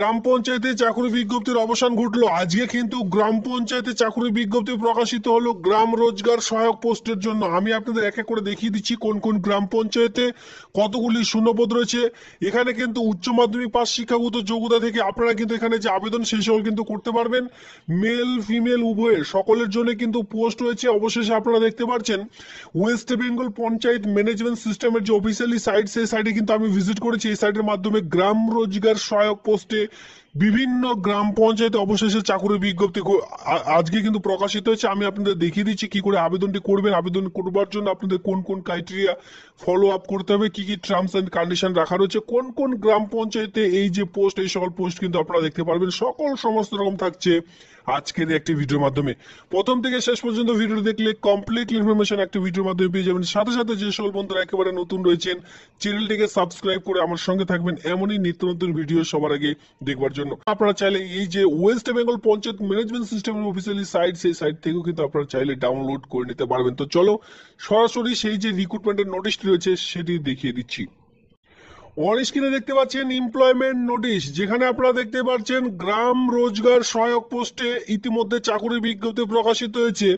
গ্রাম পঞ্চায়েতে চাকরি বিজ্ঞপ্তির অবসান ঘটলো। আজকে কিন্তু গ্রাম পঞ্চায়েতে চাকরি বিজ্ঞপ্তি প্রকাশিত হলো গ্রাম রোজগার সহায়ক পোস্টের জন্য। আমি আপনাদের এক এক করে দেখিয়ে দিচ্ছি কোন কোন গ্রাম পঞ্চায়েতে কতগুলি শূন্যপদ রয়েছে। এখানে কিন্তু উচ্চ মাধ্যমিক পাস শিক্ষাগত যোগ্যতা থেকে আপনারা কিন্তু এখানে যে আবেদন সেই সকল কিন্তু করতে পারবেন। মেল ফিমেল উভয়ের সকলের জন্য কিন্তু পোস্ট রয়েছে। অবশেষে আপনারা দেখতে পাচ্ছেন ওয়েস্ট বেঙ্গল পঞ্চায়েত ম্যানেজমেন্ট সিস্টেমের যে অফিসিয়ালি সাইট, সেই সাইটে কিন্তু আমি ভিজিট করেছি। এই সাইটের মাধ্যমে গ্রাম রোজগার সহায়ক পোস্টে বিভিন্ন গ্রাম পঞ্চায়েতে অবশেষে চাকরির বিজ্ঞপ্তি আজকে কিন্তু প্রকাশিত হয়েছে। আমি আপনাদের দেখিয়ে দিচ্ছি কি করে আবেদনটি করবেন। আবেদন করবার জন্য আপনাদের কোন কোন ক্রাইটেরিয়া ফলো আপ করতে হবে, কি কি টার্মস এন্ড কন্ডিশন রাখা রয়েছে, কোন কোন গ্রাম পঞ্চায়েতে এই যে পোস্ট, এই সকল পোস্ট কিন্তু আপনারা দেখতে পারবেন। সকল সমস্ত রকম থাকছে আজকের একটি ভিডিওর মাধ্যমে। প্রথম থেকে শেষ পর্যন্ত ভিডিও দেখলে কমপ্লিট ইনফরমেশন একটি ভিডিওর মাধ্যমে পেয়ে যাবেন। সাথে সাথে যে সকল বন্ধুরা একেবারে নতুন রয়েছেন, চ্যানেলটিকে সাবস্ক্রাইব করে আমার সঙ্গে থাকবেন এমনই নিত্য নতুন ভিডিও সবার আগে দেখবার জন্য। আপনারা চাইলে এই যে ওয়েস্ট বেঙ্গল পঞ্চায়েত ম্যানেজমেন্ট সিস্টেমের অফিসিয়ালি সাইট, সেই সাইট থেকেও কিন্তু আপনারা চাইলে ডাউনলোড করে নিতে পারবেন। তো চলো সরাসরি সেই যে রিক্রুটমেন্টের নোটিশটি রয়েছে সেটি দেখিয়ে দিচ্ছি। অন স্ক্রিনে দেখতে পাচ্ছেন এমপ্লয়মেন্ট নোটিশ, যেখানে আপনারা দেখতে পাচ্ছেন গ্রাম রোজগার সহায়ক পোস্টে ইতিমধ্যে চাকরি বিজ্ঞপ্তি প্রকাশিত হয়েছে।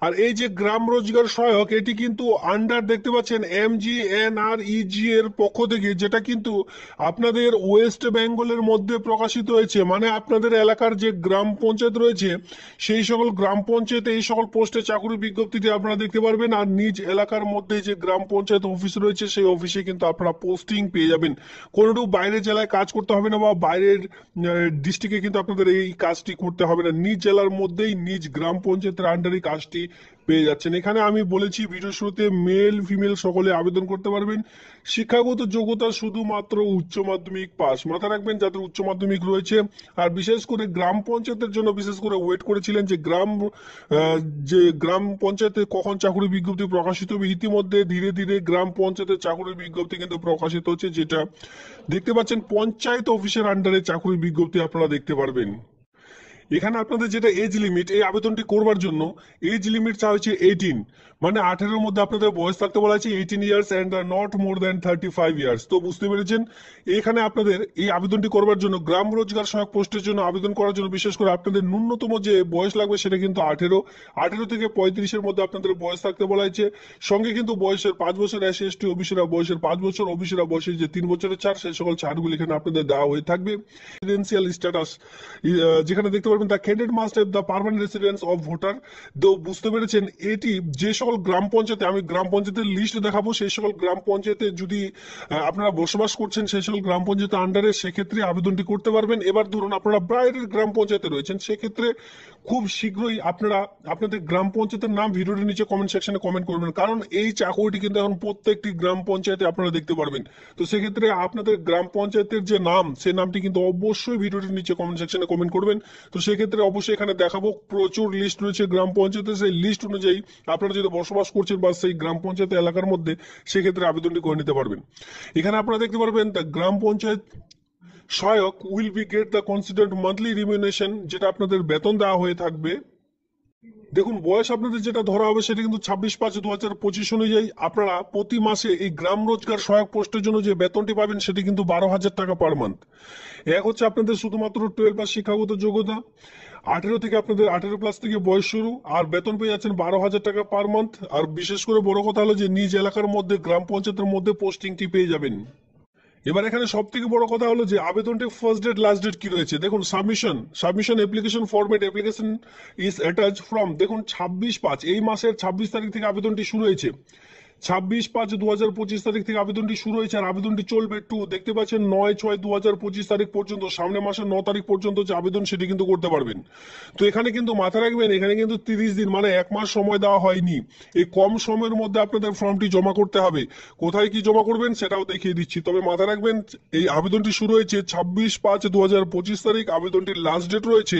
আর এই যে গ্রাম রোজগার সহায়ক, এটি কিন্তু আন্ডার দেখতে পাচ্ছেন MGNREG এর পক্ষ থেকে, যেটা কিন্তু আপনাদের ওয়েস্ট বেঙ্গলের মধ্যে প্রকাশিত হয়েছে। মানে আপনাদের এলাকার যে গ্রাম পঞ্চায়েত রয়েছে সেই সকল গ্রাম পঞ্চায়েতে এই সকল পোস্টে চাকরি বিজ্ঞপ্তিটি আপনারা দেখতে পারবেন। আর নিজ এলাকার মধ্যে যে গ্রাম পঞ্চায়েত অফিস রয়েছে সেই অফিসে কিন্তু আপনারা পোস্টিং পেয়ে যাবেন। কোনোটুকু বাইরের জেলায় কাজ করতে হবে না বা বাইরের ডিস্ট্রিক্টে কিন্তু আপনাদের এই কাজটি করতে হবে না। নিজ জেলার মধ্যেই নিজ গ্রাম পঞ্চায়েতের আন্ডারে কাজটি পেয়ে যাচ্ছেন। এখানে আমি বলেছি ভিডিও শুরুতে মেল ফিমেল সকলে আবেদন করতে পারবেন। শিক্ষাগত যোগ্যতা শুধুমাত্র উচ্চ মাধ্যমিক পাস। মাথায় রাখবেন যাদের উচ্চ মাধ্যমিক রয়েছে। আর বিশেষ করে গ্রাম পঞ্চায়েতের জন্য বিশেষ করে ওয়েট করেছিলেন যে গ্রাম পঞ্চায়েতে কখন চাকরি বিজ্ঞপ্তি প্রকাশিত হবে। ইতিমধ্যে ধীরে ধীরে গ্রাম পঞ্চায়েতের চাকরির বিজ্ঞপ্তি কিন্তু প্রকাশিত হচ্ছে, যেটা দেখতে পাচ্ছেন পঞ্চায়েত অফিসের আন্ডারে চাকরির বিজ্ঞপ্তি আপনারা দেখতে পারবেন। এখানে আপনাদের যেটা এজ লিমিট, এই আবেদনটি করবার জন্য এজ লিমিট চা হচ্ছে 18, মানে 18-এর মধ্যে আপনাদের বয়স থাকতে বলা হয়েছে 18 years and not more than 35 years. তো বুঝতে পেরেছেন, এখানে আপনাদের এই আবেদনটি করবার জন্য গ্রাম রোজগার সহায়ক পোস্টের জন্য আবেদন করার জন্য বিশেষ করে আপনাদের ন্যূনতম যে বয়স লাগবে সেটা কিন্তু 18 থেকে 35-এর মধ্যে আপনাদের বয়স থাকতে বলা হয়েছে। সঙ্গে কিন্তু বয়সের 5 বছর, SC/ST ওবিসিরা বয়সের 5 বছর, ওবিসিরা বয়সের যে 3 বছরের ছাড়, সেই সকল ছাড়গুলি এখানে আপনাদের দেওয়া হয়ে থাকবে। রেসিডেন্সিয়াল স্ট্যাটাস, যেখানে দেখতে পারবেন the candidate must have the permanent residence of voter. তো বুঝতে পেরেছেন, এটি যে সকল গ্রাম পঞ্চায়েতে, আমি গ্রাম পঞ্চায়েতের লিস্ট দেখাবো, সেই সকল গ্রাম পঞ্চায়েতে যদি আপনারা বসবাস করছেন সেই সকল গ্রাম পঞ্চায়েতের আন্ডারে, সেক্ষেত্রে আবেদনটি করতে পারবেন। এবার ধরুন আপনারা বাইরের গ্রাম পঞ্চায়েতে রয়েছেন, সেক্ষেত্রে খুব শীঘ্রই আপনারা আপনাদের গ্রাম পঞ্চায়েতের নাম ভিডিওটির নিচে কমেন্ট সেকশনে কমেন্ট করবেন, কারণ এই চাকরিটি কিন্তু এখন প্রত্যেকটি গ্রাম পঞ্চায়েতে আপনারা দেখতে পারবেন। তো সেক্ষেত্রে আপনাদের গ্রাম পঞ্চায়েতের যে নাম, সেই নামটি কিন্তু অবশ্যই ভিডিওটির নিচে কমেন্ট সেকশনে কমেন্ট করবেন। তো সেক্ষেত্রে অবশ্যই এখানে দেখাবো প্রচুর লিস্ট রয়েছে গ্রাম পঞ্চায়েতে, সেই লিস্ট অনুযায়ী আপনারা যদি বসবাস করছেন বা সেই গ্রাম পঞ্চায়েত এলাকার মধ্যে, সেক্ষেত্রে আবেদনটি করে নিতে পারবেন। এখানে আপনারা দেখতে পারবেন দ্য গ্রাম পঞ্চায়েত সহায়ক will be get the considered monthly remuneration, যেটা আপনাদের বেতন দেওয়া হয়ে থাকবে। দেখুন, বয়স আপনাদের যেটা ধরা হবে সেটা কিন্তু 26/5/2025 অনুযায়ী আপনারা প্রতি মাসে এই গ্রাম রোজগার সহায়ক পোস্টের জন্য যে বেতনটি পাবেন সেটি কিন্তু 12,000 টাকা পার মান্থ। এক হচ্ছে আপনাদের শুধুমাত্র 12 পাস শিক্ষাগত যোগ্যতা, 18 থেকে আপনাদের 18+ থেকে বয়স শুরু, আর বেতন পেয়ে যাচ্ছেন 12,000 টাকা পার মান্থ। আর বিশেষ করে বড় কথা হলো যে নিজ এলাকার মধ্যে গ্রাম পঞ্চায়েতের মধ্যে পোস্টিংটি পেয়ে যাবেন। এবার এখানে সব থেকে বড় কথা হলো যে আবেদনটি ফার্স্ট ডেট লাস্ট ডেট কি রয়েছে। দেখুন, submission application format application is attach from, দেখুন 26/5, এই মাসের 26 তারিখ থেকে আবেদনটি শুরু হয়েছে। 26/5/2025 তারিখ থেকে আবেদনটি শুরু হয়েছে আর আবেদনটি চলবে দেখতে পাচ্ছেন 9/6/2025 তারিখ পর্যন্ত, সামনে মাসের 9 তারিখ পর্যন্ত যে আবেদন সেটি কিন্তু করতে পারবেন। তো এখানে কিন্তু মাথায় রাখবেন, এখানে কিন্তু 30 দিন মানে 1 মাস সময় দেওয়া হয়নি। এই কম সময়ের মধ্যে আপনাদের ফর্মটি জমা করতে হবে। কোথায় কি জমা করবেন সেটাও দেখিয়ে দিচ্ছি, তবে মাথায় রাখবেন এই আবেদনটি শুরু হয়েছে 26/5/2025 তারিখ, আবেদনটির লাস্ট ডেট রয়েছে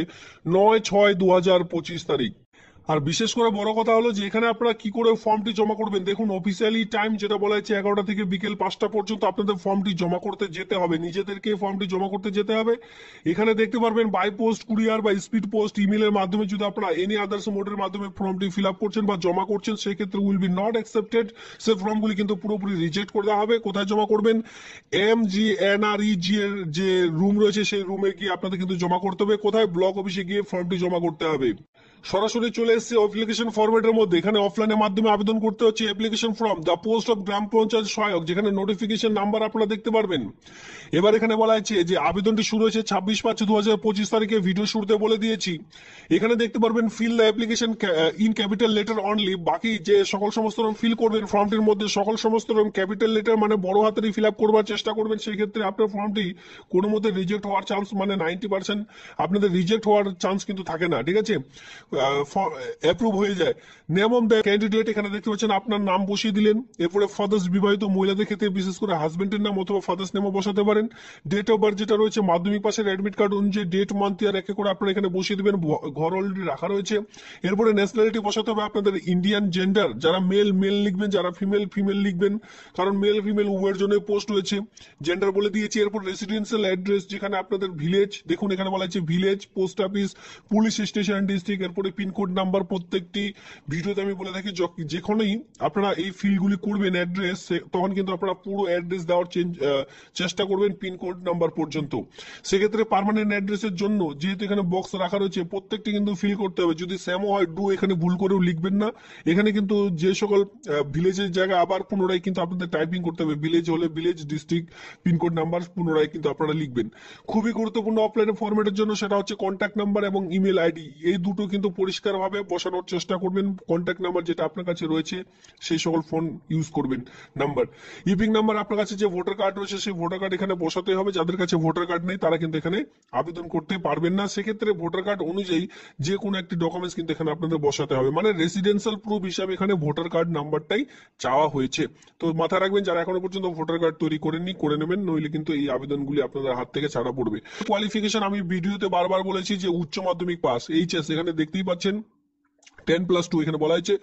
9/6/2025 তারিখ। আর বিশেষ করে বড় কথা হলো যে এখানে আপনারা কি করে ফর্মটি জমা করবেন। দেখুন অফিসিয়ালি টাইম যেটা বলা হয়েছে 11টা থেকে বিকেল 5টা পর্যন্ত আপনাদের ফর্মটি জমা করতে যেতে হবে, নিজেদেরকে ফর্মটি জমা করতে যেতে হবে। এখানে দেখতে পারবেন বাই পোস্ট, কুরিয়ার বা স্পিড পোস্ট, ইমেলের মাধ্যমে যদি আপনারা এনি আদার্স মোডের মাধ্যমে ফর্মটি ফিল আপ করছেন বা জমা করছেন সেক্ষেত্রে উইল বি নট অ্যাকসেপ্টেড, সে ফর্মগুলি কিন্তু পুরোপুরি রিজেক্ট করে দেওয়া হবে। কোথায় জমা করবেন? MGNREG এর যে রুম রয়েছে সেই রুমে গিয়ে আপনাদের কিন্তু জমা করতে হবে। কোথায়? ব্লক অফিসে গিয়ে ফর্মটি জমা করতে হবে। সরাসরি চলে এসেছে অ্যাপ্লিকেশন ফরম্যাটের মধ্যে। এখানে অফলাইনের মাধ্যমে আবেদন করতে হচ্ছে। Application form the post of গ্রাম পঞ্চায়েত সহায়ক, যেখানে নোটিফিকেশন নাম্বার আপনারা দেখতে পারবেন। এবার এখানে বলা হয়েছে যে আবেদনটি শুরু হয়েছে 26/5/2025 তারিখে, ভিডিও শুরুতে বলে দিয়েছি। এখানে দেখতে পারবেন fill the application in capital letter only, বাকি যে সকল সমস্ত রকম ফিল করবেন ফর্মটির মধ্যে সকল সমস্ত রকম ক্যাপিটাল লেটার মানে বড় হাতেরই ফিল আপ করবার চেষ্টা করবেন। সেই ক্ষেত্রে আপনার ফর্মটি কোনো মতে রিজেক্ট হওয়ার চান্স মানে 90% আপনাদের রিজেক্ট হওয়ার চান্স কিন্তু থাকে না, ঠিক আছে, অ্যাপ্রুভ হয়ে যায়। নেম অফ দ্য ক্যান্ডিডেট এখানে দেখতে পাচ্ছেন আপনার নাম বসিয়ে দিলেন। এরপরে ফাদার্স বিবাহিত মহিলাদের ক্ষেত্রে বিশেষ করে হাজবেন্ডের নাম অথবা ফাদার্স নেমও বসাতে পারেন। ডেট অফ বার্থ যেটা রয়েছে মাধ্যমিক পাশের অ্যাডমিট কার্ড অনুযায়ী ডেট, মান্থ, ইয়ার একে করে আপনারা এখানে বসিয়ে দিবেন। ঘর অলরেডি রাখা রয়েছে। এরপরে ন্যাশনালিটি বসাতে হবে আপনাদের ইন্ডিয়ান। জেন্ডার যারা মেল মেল লিখবেন, যারা ফিমেল ফিমেল লিখবেন, কারণ মেল ফিমেল উভয়ের জন্য পোস্ট রয়েছে। জেন্ডার বলে দিয়েছি। এরপর রেসিডেন্সিয়াল অ্যাড্রেস যেখানে আপনাদের ভিলেজ, দেখুন এখানে বলা হচ্ছে village, post office, police station, district, এরপরে পিনকোড নাম্বার। প্রত্যেকটি ভিডিওতে আমি বলে থাকি যেখানেই আপনারা এই ফিলগুলি করবেন অ্যাড্রেস, তখন কিন্তু আপনারা পুরো অ্যাড্রেস দেওয়ার চেষ্টা করবেন পিনকোড নাম্বার পর্যন্ত। সেক্ষেত্রে পার্মানেন্ট অ্যাড্রেসের জন্য যেহেতু এখানে বক্স রাখা রয়েছে প্রত্যেকটি কিন্তু ফিল করতে হবে। যদি স্যামও হয় ডু এখানে ভুল করেও লিখবেন না। এখানে কিন্তু যে সকল ভিলেজের জায়গায় আবার পুনরায় কিন্তু আপনাদের টাইপিং করতে হবে। ভিলেজ হলে ভিলেজ, ডিস্ট্রিক্ট, পিনকোড নাম্বার পুনরায় কিন্তু আপনারা লিখবেন। খুবই গুরুত্বপূর্ণ অফলাইনে ফরম্যাটের জন্য সেটা হচ্ছে কন্ট্যাক্ট নাম্বার এবং ইমেল আইডি, এই দুটো কিন্তু পরিষ্কারভাবে বসানোর চেষ্টা করবেন। কন্ট্যাক্ট নাম্বার যেটা আপনার কাছে রয়েছে সেই সকল ফোন ইউজ করবেন নাম্বার। ইপিং নাম্বার আপনার কাছে যে ভোটার কার্ড রয়েছে সেই ভোটার কার্ড এখানে বসাতে হবে। যাদের কাছে ভোটার কার্ড নেই তারা কিন্তু এখানে আবেদন করতে পারবেন না। সেক্ষেত্রে ভোটার কার্ড অনুযায়ী যে কোনো একটি ডকুমেন্টস কিন্তু এখানে আপনাদের বসাতে হবে, মানে রেসিডেন্সিয়াল প্রুফ হিসাবে এখানে ভোটার কার্ড নাম্বারটাই চাওয়া হয়েছে। তো মাথায় রাখবেন যারা এখনো পর্যন্ত ভোটার কার্ড তৈরি করেননি করে নেবেন, নইলে কিন্তু এই আবেদনগুলি আপনাদের হাত থেকে ছাড়া পড়বে। কোয়ালিফিকেশন আমি ভিডিওতে বারবার বলেছি যে উচ্চ মাধ্যমিক পাস, এইচএস, এখানে দেখতেই পাচ্ছেন 10+2 এখানে বলা হয়েছে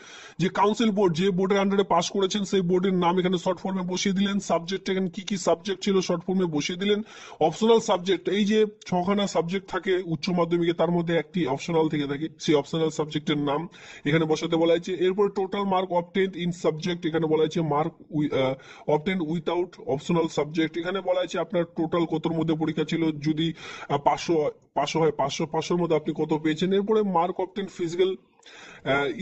যে কাউন্সিল বোর্ড যে বোর্ডের আন্ডারে পাস করেছেন সেই বোর্ডের নাম এখানে শর্ট ফর্মে বসিয়ে দিলেন। সাবজেক্ট এখানে কি কি সাবজেক্ট ছিল শর্ট ফর্মে বসিয়ে দিলেন। অপশনাল সাবজেক্ট, এই যে 6খানা সাবজেক্ট থাকে উচ্চ মাধ্যমিকে তার মধ্যে একটি অপশনাল থেকে থাকে, সেই অপশনাল সাবজেক্টের নাম এখানে বসাতে বলা হয়েছে। এরপর total mark obtained in subject, এখানে বলা হয়েছে mark obtained without optional subject, এখানে বলা হয়েছে আপনার টোটাল কতর মধ্যে পরীক্ষা ছিল, যদি 500 হয় 500 মধ্যে আপনি কত পেয়েছেন। এরপরে মার্ক অবটেন্ড ফিজিক্যাল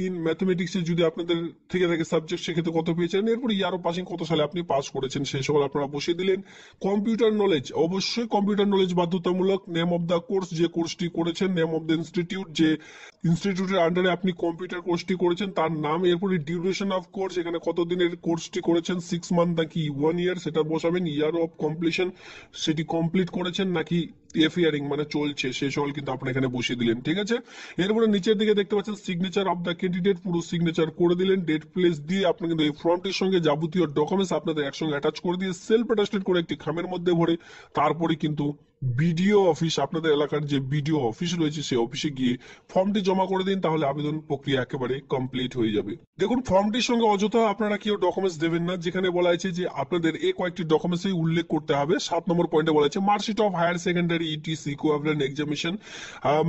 ইন ম্যাথমেটিক্সে যদি আপনাদের থেকে থাকে সাবজেক্ট সেক্ষেত্রে কত পেয়েছেন। এরপর ইয়ারও পাসিং কত সালে আপনি পাস করেছেন সেই সকল আপনারা বসিয়ে দিলেন। কম্পিউটার নলেজ, অবশ্যই কম্পিউটার নলেজ বাধ্যতামূলক। নেম অফ দ্য কোর্স, যে কোর্সটি করেছেন, নেম অফ দ্য ইনস্টিটিউট, যে ইনস্টিটিউটের আন্ডারে আপনি কম্পিউটার কোর্সটি করেছেন তার নাম। এরপরে ডিউরেশন অফ কোর্স, এখানে কতদিনের কোর্সটি করেছেন, 6 মান্থ নাকি 1 ইয়ার সেটা বসাবেন। ইয়ার অফ কমপ্লিশন, সেটি কমপ্লিট করেছেন নাকি এফিয়ারিং মানে চলছে, সেই সকল কিন্তু আপনি এখানে বসিয়ে দিলেন, ঠিক আছে। এরপরে নিচের দিকে দেখতে পাচ্ছেন সিগনেচার অফ দ্য ক্যান্ডিডেট, পুরো সিগনেচার করে দিলেন। ডেট প্লেস দিয়ে আপনি কিন্তু এই ফর্মটির সঙ্গে যাবতীয় ডকুমেন্টস আপনাদের একসঙ্গে অ্যাটাচ করে দিয়ে সেলফ অ্যাটাস্টেড করে একটি খামের মধ্যে ভরে তারপরে কিন্তু বিডিও অফিস, আপনাদের এলাকার যে বিডিও অফিস রয়েছে সেই অফিসে গিয়ে ফর্মটি জমা করে দিন, তাহলে আবেদন প্রক্রিয়া একেবারে কমপ্লিট হয়ে যাবে। দেখুন ফর্মটির সঙ্গে অযথা আপনারা কেউ ডকুমেন্টস দেবেন না, যেখানে বলা হয়েছে যে আপনাদের এই কয়েকটি ডকুমেন্টস উল্লেখ করতে হবে। 7 নম্বর পয়েন্টে বলা হয়েছে marksheet of higher secondary etc equivalent examination,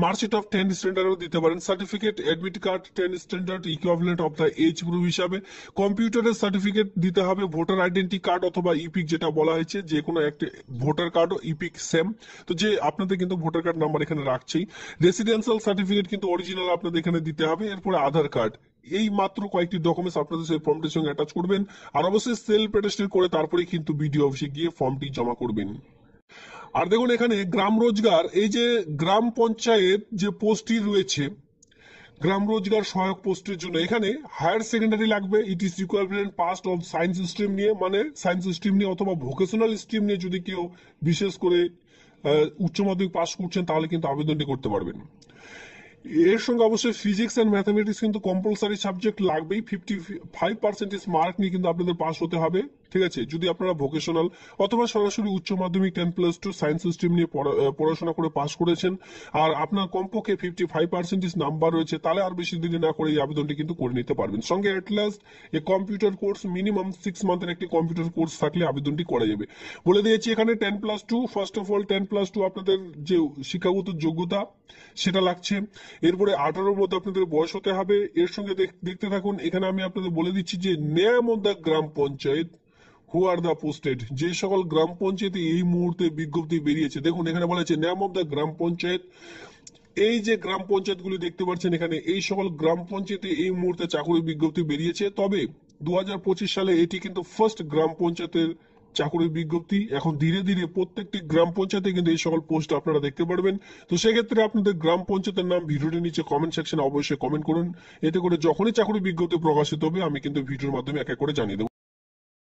marksheet of 10 স্ট্যান্ডার্ডও দিতে পারেন, certificate admit card 10 standard equivalent of the age proof হিসাবে, কম্পিউটারের সার্টিফিকেট দিতে হবে, ভোটার আইডেন্টি কার্ড অথবা ইপিক যেটা বলা হয়েছে যে কোনো একটা ভোটার কার্ড ও ইপিক সেম, তো যে আপনাদের কিন্তু ভোটার কার্ড নাম্বার এখানে রাখছেই। রেসিডেন্সিয়াল সার্টিফিকেট কিন্তু অরিজিনাল আপনাদের এখানে দিতে হবে। এরপরে আধার কার্ড, এই মাত্র কয়েকটি ডকুমেন্টস আপনাদের সেই ফর্মটির সঙ্গে অ্যাটাচ করবেন। আর অবশ্যই সেলফ অ্যাটাস্টেড করে তারপরে কিন্তু বিডিও অফিসে গিয়ে ফর্মটি জমা করবেন। আর দেখুন এখানে গ্রাম রোজগার, এই যে গ্রাম পঞ্চায়েত যে পোস্টটি রয়েছে গ্রাম রোজগার সহায়ক পোস্টের জন্য এখানে হায়ার সেকেন্ডারি লাগবে। It is requirement pass of science stream নিয়ে, মানে সায়েন্স স্ট্রিম নিয়ে অথবা ভোকেশনাল স্ট্রিম নিয়ে যদি কেউ বিশেষ করে উচ্চ মাধ্যমিক পাস করছেন তাহলে কিন্তু আবেদনটি করতে পারবেন। এর সঙ্গে অবশ্যই ফিজিক্স এন্ড ম্যাথামেটিক্স কিন্তু কম্পালসারি সাবজেক্ট লাগবেই। 55% মার্ক নিয়ে কিন্তু আপনাদের পাস হতে হবে। ঠিক আছে, যদি আপনারা ভোকেশনাল অথবা সরাসরি উচ্চ মাধ্যমিক 10+2 সায়েন্স স্ট্রিম নিয়ে পড়াশোনা করে পাশ করেছেন আর আপনার কমপক্ষে 55% নাম্বার রয়েছে, তাহলে আর বেশি দেরি না করে এই আবেদনটি কিন্তু করে নিতে পারবেন। সঙ্গে at last a computer course minimum 6 মান্থের একটি কম্পিউটার কোর্স থাকলে আবেদনটি করা যাবে। বলে দিয়েছি এখানে 10+2, ফার্স্ট অফ অল 10+2 আপনাদের যে শিক্ষাগত যোগ্যতা সেটা লাগছে। এরপরে 18-র মধ্যে আপনাদের বয়স হতে হবে। এর সঙ্গে দেখতে থাকুন, এখানে আমি আপনাদের বলে দিচ্ছি যে নেম অফ দ্য গ্রাম পঞ্চায়েত হু আর দ্য পোস্টেড, যে সকল গ্রাম পঞ্চায়েতে এই মুহূর্তে বিজ্ঞপ্তি বেরিয়েছে। দেখুন এখানে বলা হয়েছে নেম অফ দ্য গ্রাম পঞ্চায়েত। এই যে গ্রাম পঞ্চায়েতগুলি দেখতে পাচ্ছেন এখানে, এই সকল গ্রাম পঞ্চায়েতে এই মুহূর্তে চাকরি বিজ্ঞপ্তি বেরিয়েছে। তবে 2025 সালে এটি কিন্তু ফার্স্ট গ্রাম পঞ্চায়েতের চাকরির বিজ্ঞপ্তি। এখন ধীরে ধীরে প্রত্যেকটি গ্রাম পঞ্চায়েতে কিন্তু এই সকল পোস্ট আপনারা দেখতে পারবেন। তো সেক্ষেত্রে আপনাদের গ্রাম পঞ্চায়েতের নাম ভিডিওটির নিচে কমেন্ট সেকশনে অবশ্যই কমেন্ট করুন। এতে করে যখনই চাকরি বিজ্ঞপ্তি প্রকাশিত হবে আমি কিন্তু ভিডিওর মাধ্যমে এক এক করে জানিয়ে দেবো।